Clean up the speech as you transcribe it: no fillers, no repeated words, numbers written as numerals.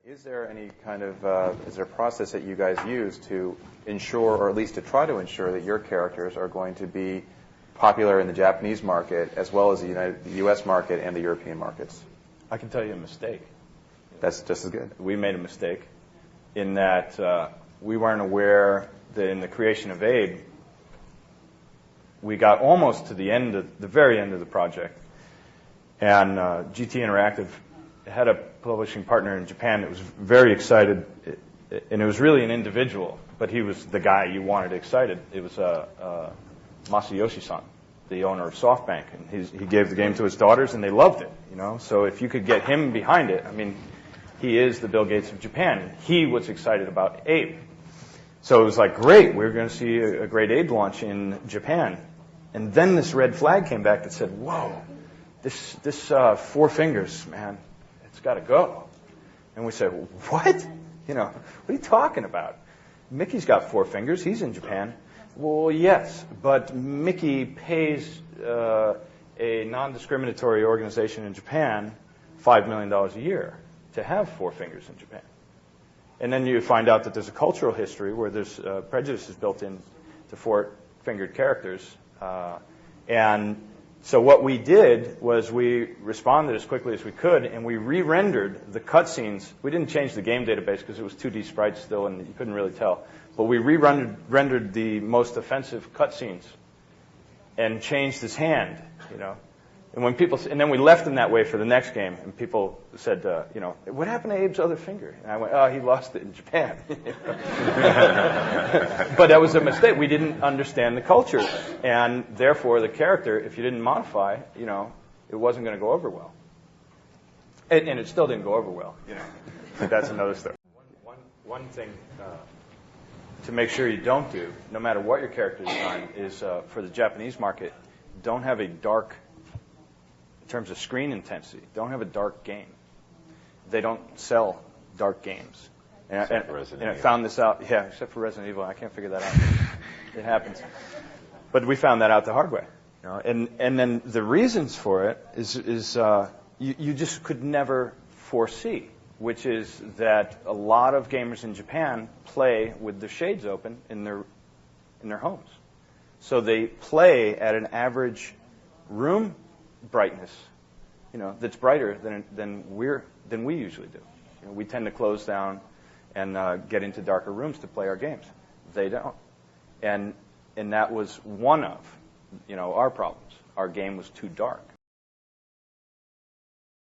Is there any kind of is there a process that you guys use to ensure, or at least to try to ensure, that your characters are going to be popular in the Japanese market as well as the U.S. market and the European markets? I can tell you a mistake. That's just as good. We made a mistake in that we weren't aware that in the creation of Abe, we got almost to the very end of the project, and GT Interactive had a publishing partner in Japan that was very excited, and it was really an individual, but he was the guy you wanted excited. It was Masayoshi-san, the owner of SoftBank, and he gave the game to his daughters, and they loved it. So if you could get him behind it, I mean, he is the Bill Gates of Japan. He was excited about Abe. So it was like, great, we're going to see a great Abe launch in Japan. And then this red flag came back that said, whoa, this Four Fingers, man, it's got to go. And we said, what? What are you talking about? Mickey's got Four Fingers. He's in Japan. Well, yes, but Mickey pays a non-discriminatory organization in Japan $5 million a year to have Four Fingers in Japan. And then you find out that there's a cultural history where there's prejudices built in to four-fingered characters. And so what we did was we responded as quickly as we could, and we re-rendered the cutscenes. We didn't change the game database because it was 2D sprites still, and you couldn't really tell. But we re-rendered the most offensive cutscenes and changed his hand, And then we left him that way for the next game, and people said, what happened to Abe's other finger? And I went, oh, he lost it in Japan. But that was a mistake. We didn't understand the culture, and therefore the character, if you didn't modify, it wasn't going to go over well. And it still didn't go over well. But that's another story. One thing to make sure you don't do, no matter what your character design, is for the Japanese market, don't have a dark. In terms of screen intensity, don't have a dark game. They don't sell dark games. And I found this out, except for Resident Evil. I can't figure that out. It happens. But we found that out the hard way. And then the reasons for it is you just could never foresee, which is that a lot of gamers in Japan play with their shades open in their homes. So they play at an average room brightness, that's brighter than we usually do. We tend to close down and get into darker rooms to play our games. They don't, and that was one of our problems. Our game was too dark.